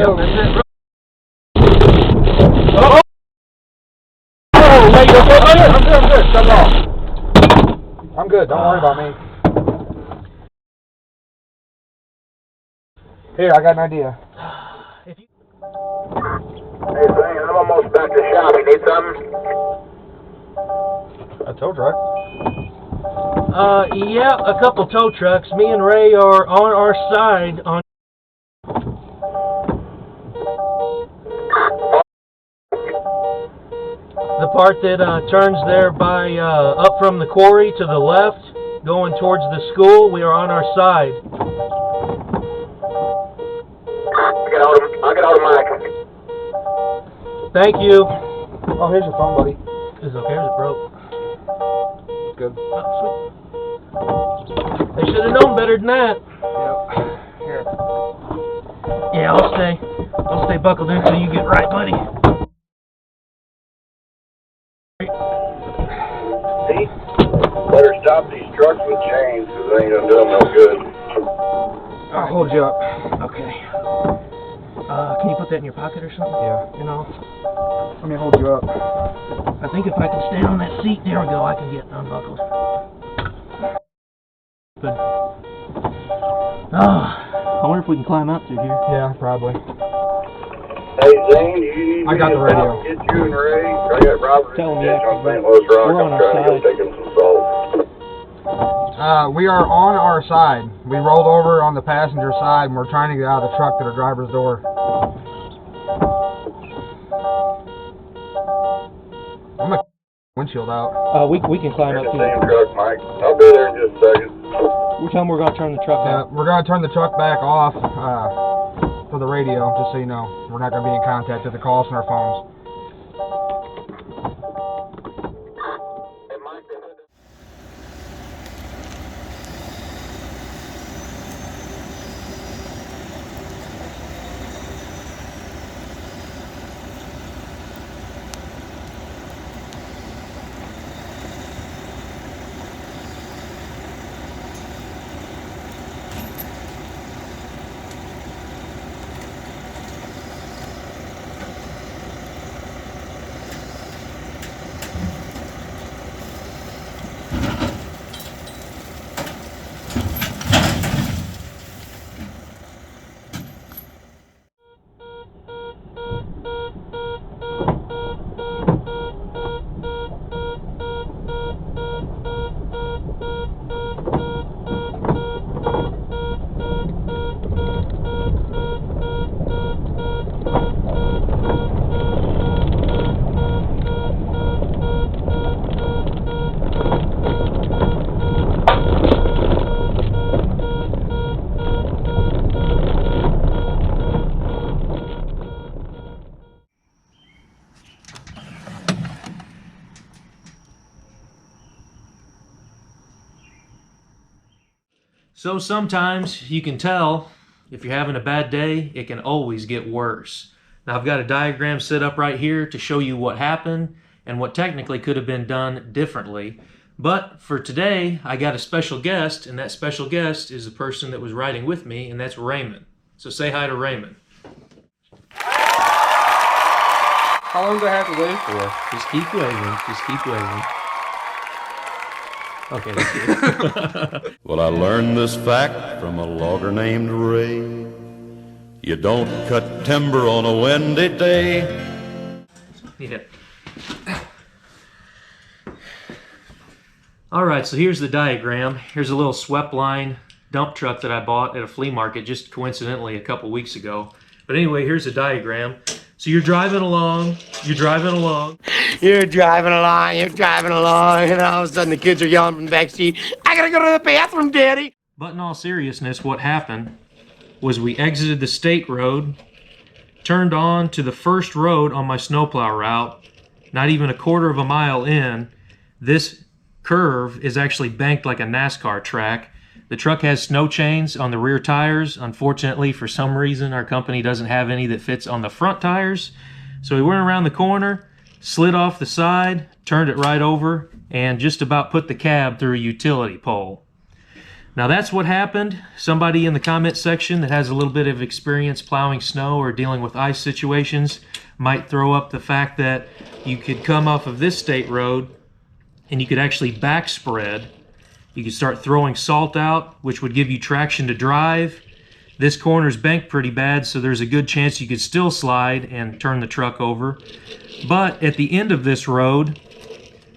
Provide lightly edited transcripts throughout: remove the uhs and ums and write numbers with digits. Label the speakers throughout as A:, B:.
A: go. That's it. Oh! Oh, wait, I'm good. Shut it off. I'm good. Don't worry about me. Here, I got an idea.
B: Hey, Zane, I'm almost back to the shop. You need something?
A: A tow truck?
B: Yeah, a couple tow trucks. Me and Ray are on our side on the part that turns there by up from the quarry to the left, going towards the school. We are on our side. I'll get out of Mike.
A: Thank you. Oh, here's your phone, buddy.
B: Is it okay? Is it broke?
A: Good.
B: Oh, sweet. They should have known better than that.
A: Yep. Here.
B: Yeah, I'll stay buckled in until you get right, buddy.
C: See? Better stop these trucks with chains, because they ain't gonna do them no good.
A: I'll hold you up.
B: Okay. Can you put that in your pocket or something?
A: Yeah.
B: You know?
A: Let me hold you up.
B: I think if I can stand on that seat, there we go, I can get unbuckled. Good. Oh, I wonder if we can climb out through here.
A: Yeah, probably.
C: Hey, Zane, you need
A: I got the radio.
C: Get you and Ray. I got Robert
B: Tell him,
C: on
B: yeah,
C: St. Louis Rock.
B: we're on
C: I'm
B: our
C: trying to go
B: side.
C: take him some salt.
A: We are on our side. We rolled over on the passenger side, and we're trying to get out of the truck to the driver's door. I'm gonna windshield out.
B: We can climb
C: Here's
B: up
C: the
B: through
C: same
B: there.
C: truck, Mike. I'll be there in just a second.
B: We're telling we're going to turn the truck
A: Yeah,
B: out.
A: we're gonna turn the truck back off for the radio, just so you know. We're not gonna be in contact with the calls on our phones.
B: So sometimes you can tell if you're having a bad day, it can always get worse. Now I've got a diagram set up right here to show you what happened and what technically could have been done differently. But for today, I got a special guest, and that special guest is the person that was riding with me, and that's Raymond. So say hi to Raymond.
A: How long do I have to wait for?
B: Just keep waving. Just keep waving. Okay, that's good.
D: Well, I learned this fact from a logger named Ray. You don't cut timber on a windy day.
B: Yeah. Alright, so here's the diagram. Here's a little swept line dump truck that I bought at a flea market just coincidentally a couple weeks ago. But anyway, here's the diagram. So you're driving along, and all of a sudden the kids are yelling from the back seat, "I gotta go to the bathroom, Daddy!" But in all seriousness, what happened was we exited the state road, turned on to the first road on my snowplow route. Not even a quarter of a mile in, this curve is actually banked like a NASCAR track. The truck has snow chains on the rear tires. Unfortunately, for some reason, our company doesn't have any that fits on the front tires. So we went around the corner, slid off the side, turned it right over, and just about put the cab through a utility pole. Now that's what happened. Somebody in the comment section that has a little bit of experience plowing snow or dealing with ice situations might throw up the fact that you could come off of this state road and you could actually back spread. You could start throwing salt out, which would give you traction to drive. This corner's banked pretty bad, so there's a good chance you could still slide and turn the truck over. But at the end of this road,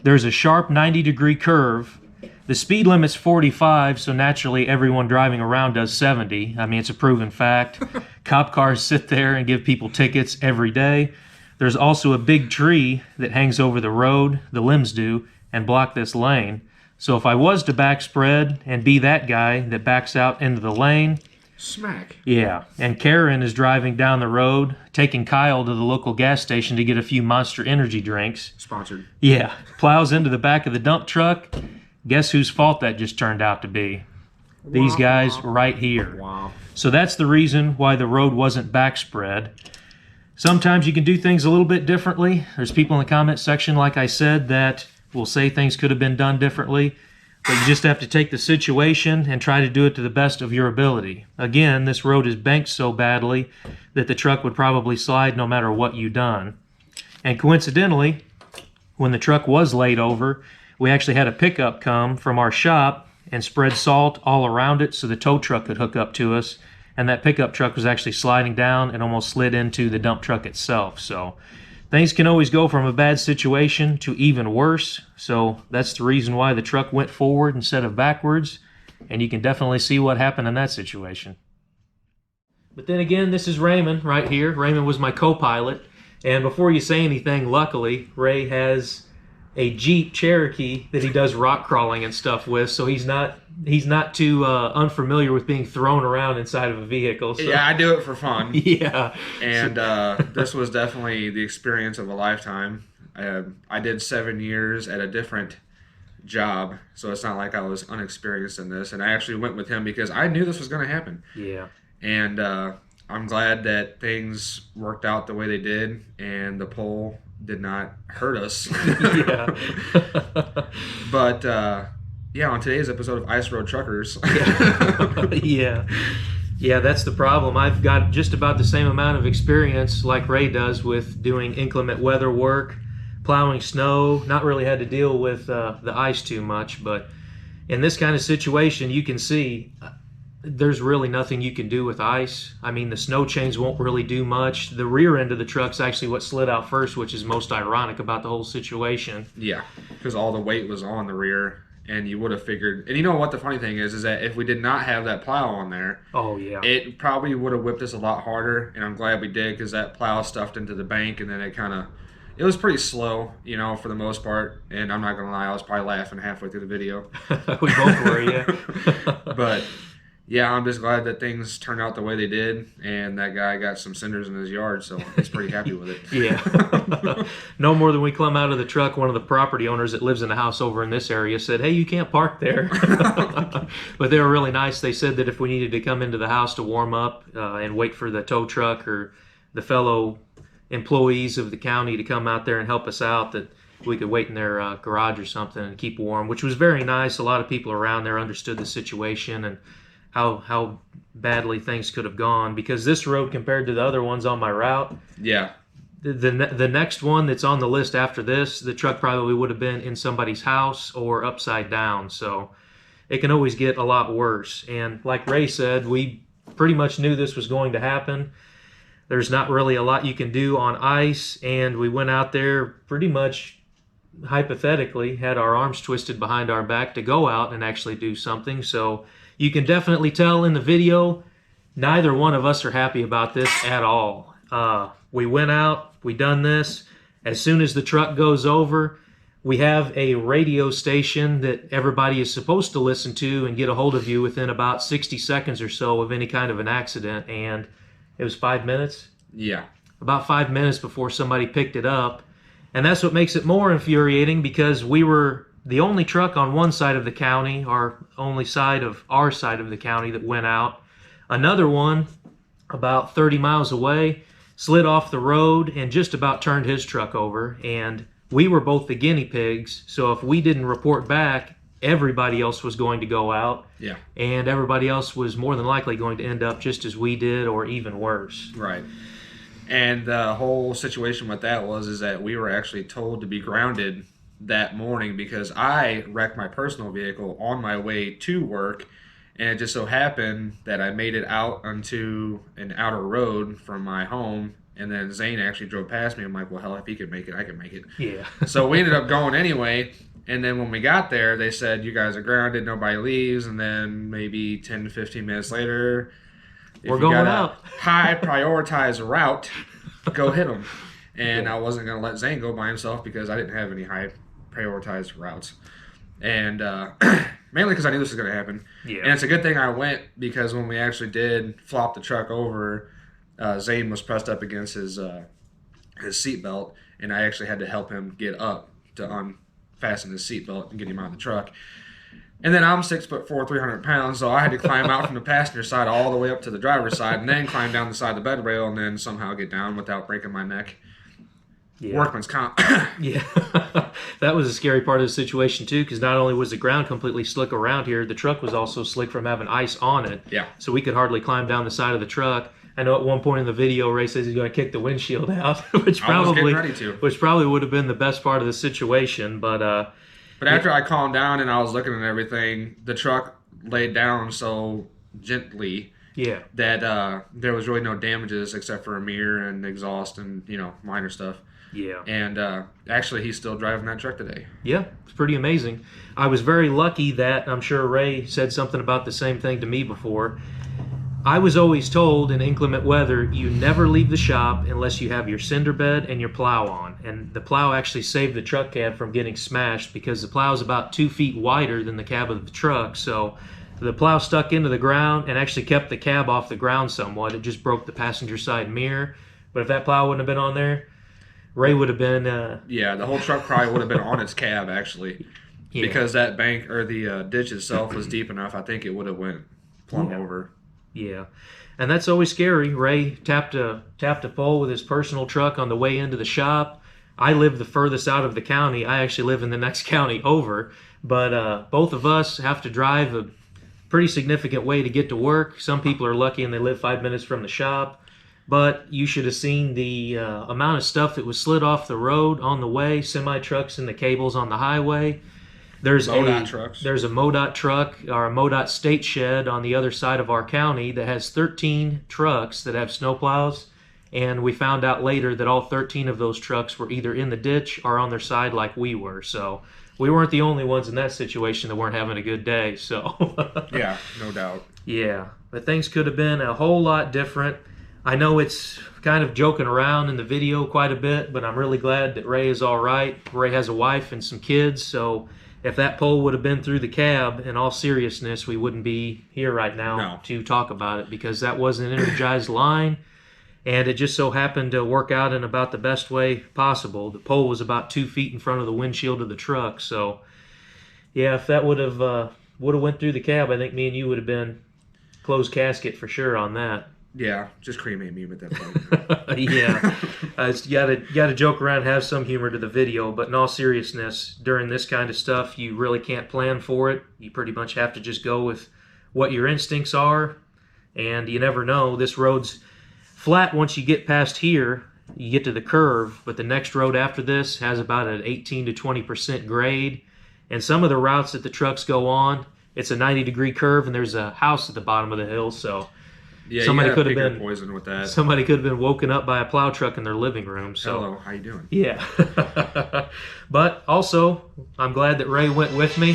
B: there's a sharp 90-degree curve. The speed limit's 45, so naturally everyone driving around does 70. I mean, it's a proven fact. Cop cars sit there and give people tickets every day. There's also a big tree that hangs over the road, the limbs do, and block this lane. So if I was to back spread and be that guy that backs out into the lane,
A: smack.
B: Yeah, and Karen is driving down the road, taking Kyle to the local gas station to get a few Monster Energy drinks.
A: Sponsored.
B: Yeah, plows into the back of the dump truck. Guess whose fault that just turned out to be? These guys right here.
A: Wow.
B: So that's the reason why the road wasn't backspread. Sometimes you can do things a little bit differently. There's people in the comment section, like I said, that will say things could have been done differently. But you just have to take the situation and try to do it to the best of your ability. Again, this road is banked so badly that the truck would probably slide no matter what you done. And coincidentally, when the truck was laid over, we actually had a pickup come from our shop and spread salt all around it so the tow truck could hook up to us. And that pickup truck was actually sliding down and almost slid into the dump truck itself. So things can always go from a bad situation to even worse. So that's the reason why the truck went forward instead of backwards. And you can definitely see what happened in that situation. But then again, this is Raymond right here. Raymond was my co-pilot. And before you say anything, luckily, Ray has a Jeep Cherokee that he does rock crawling and stuff with, so he's not too unfamiliar with being thrown around inside of a vehicle. So.
A: Yeah, I do it for fun.
B: Yeah.
A: And this was definitely the experience of a lifetime. I did 7 years at a different job, so it's not like I was unexperienced in this. And I actually went with him because I knew this was going to happen.
B: Yeah.
A: And I'm glad that things worked out the way they did, and the pole did not hurt us.
B: Yeah.
A: But yeah, on today's episode of Ice Road Truckers.
B: Yeah. Yeah, that's the problem. I've got just about the same amount of experience like Ray does with doing inclement weather work, plowing snow. Not really had to deal with the ice too much, but in this kind of situation, you can see there's really nothing you can do with ice. I mean, the snow chains won't really do much. The rear end of the truck's actually what slid out first, which is most ironic about the whole situation.
A: Yeah, because all the weight was on the rear, and you would have figured. And you know what the funny thing is that if we did not have that plow on there,
B: oh yeah,
A: it probably would have whipped us a lot harder. And I'm glad we did, because that plow stuffed into the bank, and then it was pretty slow, you know, for the most part. And I'm not gonna lie, I was probably laughing halfway through the video.
B: We both were, yeah.
A: But yeah, I'm just glad that things turned out the way they did, and that guy got some cinders in his yard, so he's pretty happy with it.
B: Yeah. No more than we come out of the truck, one of the property owners that lives in the house over in this area said, "Hey, you can't park there." But they were really nice. They said that if we needed to come into the house to warm up and wait for the tow truck or the fellow employees of the county to come out there and help us out, that we could wait in their garage or something and keep warm, which was very nice. A lot of people around there understood the situation and how badly things could have gone, because this road compared to the other ones on my route,
A: yeah,
B: the next one that's on the list after this, the truck probably would have been in somebody's house or upside down. So it can always get a lot worse. And like Ray said, we pretty much knew this was going to happen. There's not really a lot you can do on ice, and we went out there pretty much hypothetically had our arms twisted behind our back to go out and actually do something. So you can definitely tell in the video, neither one of us are happy about this at all. We went out, we done this. As soon as the truck goes over, we have a radio station that everybody is supposed to listen to and get a hold of you within about 60 seconds or so of any kind of an accident. And it was 5 minutes?
A: Yeah.
B: About 5 minutes before somebody picked it up. And that's what makes it more infuriating, because we were the only truck on one side of the county, or only side of our side of the county, that went out. Another one, about 30 miles away, slid off the road and just about turned his truck over. And we were both the guinea pigs, so if we didn't report back, everybody else was going to go out.
A: Yeah.
B: And everybody else was more than likely going to end up just as we did or even worse.
A: Right. And the whole situation with that is that we were actually told to be grounded that morning because I wrecked my personal vehicle on my way to work. And it just so happened that I made it out onto an outer road from my home. And then Zane actually drove past me. I'm like, well, hell, if he could make it, I can make it.
B: Yeah.
A: So we ended up going anyway. And then when we got there, they said, you guys are grounded, nobody leaves. And then maybe 10 to 15 minutes later, if
B: we're
A: you
B: going
A: got
B: out.
A: a high prioritized route, go hit them. And I wasn't going to let Zane go by himself because I didn't have any high prioritized routes. And mainly because I knew this was going to happen.
B: Yeah.
A: And it's a good thing I went because when we actually did flop the truck over, Zane was pressed up against his seatbelt, and I actually had to help him get up to unfasten his seatbelt and get him out of the truck. And then I'm 6'4", 300 pounds, so I had to climb out from the passenger side all the way up to the driver's side, and then climb down the side of the bed rail, and then somehow get down without breaking my neck.
B: Yeah.
A: Workman's comp.
B: Yeah. That was a scary part of the situation, too, because not only was the ground completely slick around here, the truck was also slick from having ice on it.
A: Yeah.
B: So we could hardly climb down the side of the truck. I know at one point in the video, Ray says he's going to kick the windshield out, which
A: I was getting
B: probably
A: ready to.
B: which probably would have been the best part of the situation. But
A: after I calmed down and I was looking at everything, the truck laid down so gently
B: yeah,
A: that there was really no damages except for a mirror and exhaust and minor stuff.
B: yeah,
A: And actually, he's still driving that truck today.
B: yeah, it's pretty amazing. I was very lucky that I'm sure Ray said something about the same thing to me before. I was always told in inclement weather, you never leave the shop unless you have your cinder bed and your plow on. And the plow actually saved the truck cab from getting smashed because the plow is about 2 feet wider than the cab of the truck. So the plow stuck into the ground and actually kept the cab off the ground somewhat. It just broke the passenger side mirror. But if that plow wouldn't have been on there, Ray would have been...
A: yeah, the whole truck probably would have been on its cab, actually.
B: Yeah.
A: Because that bank or the ditch itself was deep enough, I think it would have went plumb over.
B: Yeah, and that's always scary. Ray tapped a pole with his personal truck on the way into the shop. I live the furthest out of the county. I actually live in the next county over. But both of us have to drive a pretty significant way to get to work. Some people are lucky and they live 5 minutes from the shop. But you should have seen the amount of stuff that was slid off the road on the way, semi-trucks and the cables on the highway. There's
A: MoDOT trucks.
B: There's a MoDOT truck or a MoDOT state shed on the other side of our county that has 13 trucks that have snowplows, and we found out later that all 13 of those trucks were either in the ditch or on their side like we were. So we weren't the only ones in that situation that weren't having a good day. So
A: Yeah, no doubt.
B: yeah, but things could have been a whole lot different. I know it's kind of joking around in the video quite a bit, but I'm really glad that Ray is all right. Ray has a wife and some kids, so if that pole would have been through the cab, in all seriousness, we wouldn't be here right now to talk about it because that was an energized line, and it just so happened to work out in about the best way possible. The pole was about 2 feet in front of the windshield of the truck, so yeah, if that would have went through the cab, I think me and you would have been closed casket for sure on that.
A: Yeah, just cremate me with that point.
B: Yeah, you gotta joke around, have some humor to the video, but in all seriousness, during this kind of stuff, you really can't plan for it. You pretty much have to just go with what your instincts are, and you never know. This road's flat once you get past here, you get to the curve, but the next road after this has about an 18 to 20% grade, and some of the routes that the trucks go on, it's a 90-degree curve, and there's a house at the bottom of the hill, so...
A: Yeah,
B: somebody could have
A: been
B: been
A: poisoned with that.
B: Somebody could have been woken up by a plow truck in their living room. So,
A: hello, how you doing?
B: Yeah. But also, I'm glad that Ray went with me.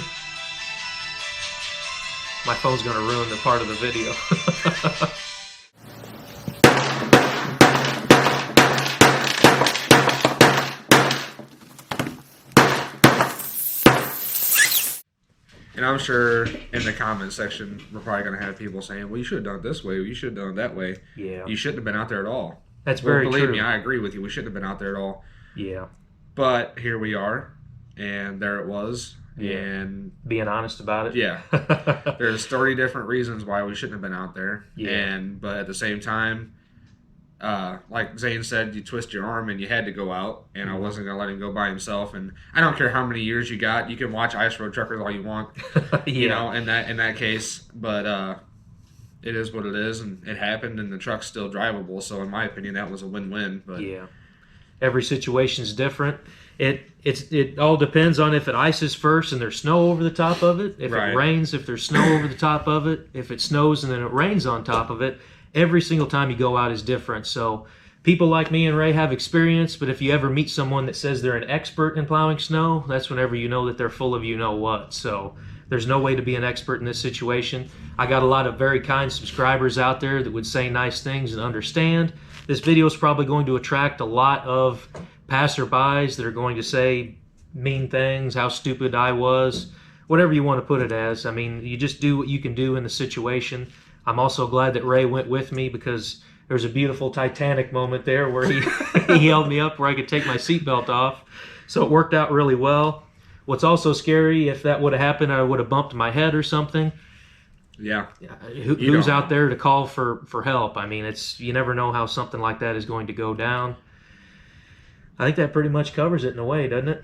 B: My phone's going to ruin the part of the video.
A: And I'm sure in the comment section, we're probably going to have people saying, well, you should have done it this way. You should have done it that way.
B: Yeah.
A: You shouldn't have been out there at all.
B: That's very true.
A: Believe me, I agree with you. We shouldn't have been out there at all.
B: Yeah.
A: But here we are, and there it was.
B: Yeah.
A: And
B: being honest about it.
A: Yeah. There's 30 different reasons why we shouldn't have been out there.
B: Yeah.
A: But at the same time, like Zane said, you twist your arm and you had to go out, and I wasn't going to let him go by himself. And I don't care how many years you got. You can watch Ice Road Truckers all you want, you know, in that case. But it is what it is, and it happened, and the truck's still drivable. So in my opinion, that was a win-win. But
B: yeah, every situation's different. It all depends on if it ices first and there's snow over the top of it. If it rains, if there's snow over the top of it. If it snows and then it rains on top of it. Every single time you go out is different. So people like me and Ray have experience, but if you ever meet someone that says they're an expert in plowing snow, that's whenever you know that they're full of you-know-what. So there's no way to be an expert in this situation. I got a lot of very kind subscribers out there that would say nice things and understand. This video is probably going to attract a lot of passerbys that are going to say mean things, how stupid I was, whatever you want to put it as. I mean, you just do what you can do in the situation. I'm also glad that Ray went with me because there's a beautiful Titanic moment there where he held me up where I could take my seatbelt off. So it worked out really well. What's also scary, if that would have happened, I would have bumped my head or something.
A: Yeah.
B: Who's out there to call for help? I mean, you never know how something like that is going to go down. I think that pretty much covers it in a way, doesn't it?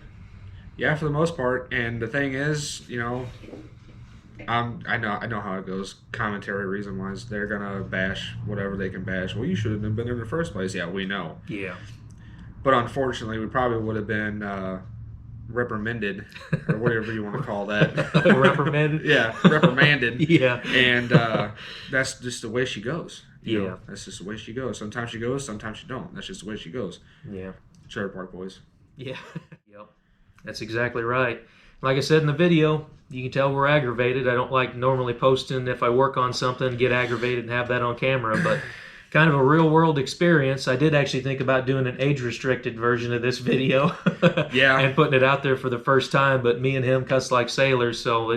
A: Yeah, for the most part. And the thing is, you know, I know how it goes. Commentary reason wise, they're gonna bash whatever they can bash. Well, you should have been in the first place. Yeah, we know.
B: Yeah.
A: But unfortunately, we probably would have been reprimanded or whatever you want to call that.
B: Reprimanded.
A: Yeah, reprimanded.
B: Yeah.
A: And that's just the way she goes. You know, that's just the way she goes. Sometimes she goes, sometimes she don't. That's just the way she goes.
B: Yeah.
A: Trailer Park Boys.
B: Yeah. Yep. That's exactly right. Like I said in the video, you can tell we're aggravated. I don't like normally posting if I work on something, get aggravated and have that on camera, but kind of a real world experience. I did actually think about doing an age restricted version of this video.
A: Yeah.
B: And putting it out there for the first time, but me and him cuss like sailors, so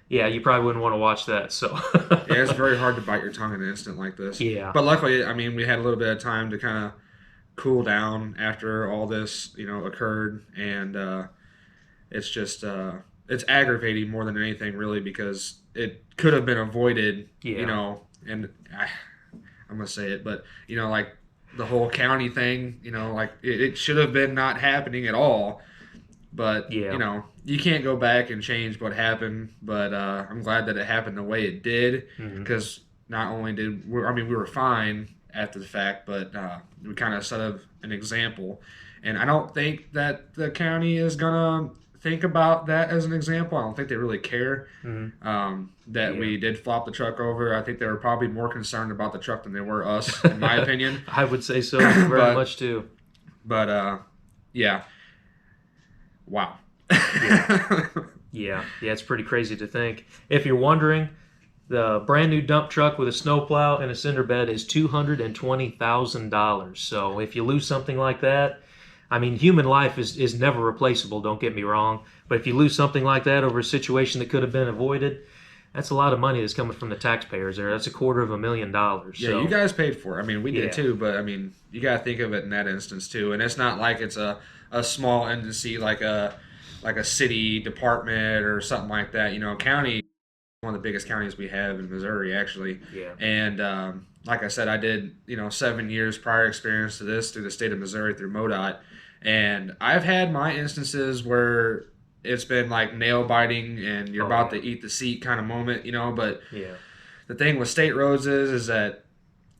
B: you probably wouldn't want to watch that. So
A: yeah, it's very hard to bite your tongue in an instant like this.
B: Yeah.
A: But luckily, I mean, we had a little bit of time to kind of cool down after all this, you know, occurred, and it's just it's aggravating more than anything, really, because it could have been avoided.
B: Yeah.
A: You know, and I'm gonna say it, but you know, like the whole county thing, you know, like it should have been not happening at all. But you know, you can't go back and change what happened. But I'm glad that it happened the way it did, because not only we were fine after the fact, but we kind of set up an example. And I don't think that the county is gonna think about that as an example. I don't think they really care that we did flop the truck over. I think they were probably more concerned about the truck than they were us, in my opinion.
B: I would say so very much too.
A: But yeah. Wow.
B: Yeah, it's pretty crazy to think. If you're wondering, the brand new dump truck with a snowplow and a cinder bed is $220,000. So if you lose something like that, I mean, human life is never replaceable, don't get me wrong. But if you lose something like that over a situation that could have been avoided, that's a lot of money that's coming from the taxpayers there. That's $250,000.
A: Yeah, you guys paid for it. I mean, we did too, but I mean, you got to think of it in that instance too. And it's not like it's a small agency like a city department or something like that. You know, county, one of the biggest counties we have in Missouri, actually.
B: Yeah.
A: And like I said, I did, 7 years prior experience to this through the state of Missouri through MoDOT. And I've had my instances where it's been like nail biting and you're about to eat the seat kind of moment, but the thing with state roads is that,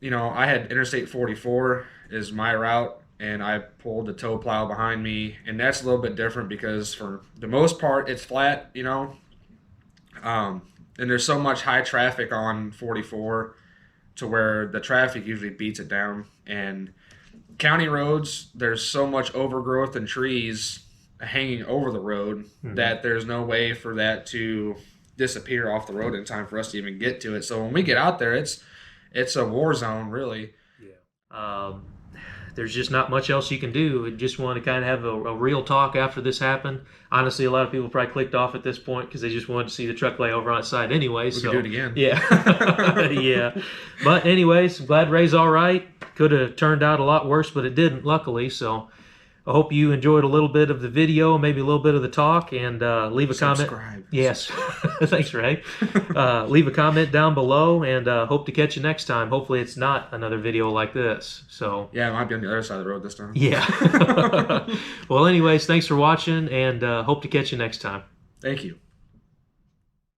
A: I had Interstate 44 is my route, and I pulled the tow plow behind me, and that's a little bit different because for the most part it's flat, and there's so much high traffic on 44 to where the traffic usually beats it down. And county roads, there's so much overgrowth and trees hanging over the road that there's no way for that to disappear off the road in time for us to even get to it. So when we get out there, it's a war zone, really.
B: Yeah. There's just not much else you can do. I just want to kind of have a real talk after this happened. Honestly, a lot of people probably clicked off at this point because they just wanted to see the truck lay over on its side anyway.
A: We can do it again.
B: Yeah. Yeah. But anyways, I'm glad Ray's all right. Could have turned out a lot worse, but it didn't, luckily. So I hope you enjoyed a little bit of the video, maybe a little bit of the talk, and leave a comment.
A: Subscribe.
B: Yes. Thanks, Ray. Leave a comment down below, and hope to catch you next time. Hopefully it's not another video like this. So
A: Yeah, it might be on the other side of the road this time.
B: yeah. Well, anyways, thanks for watching, and hope to catch you next time.
A: Thank you.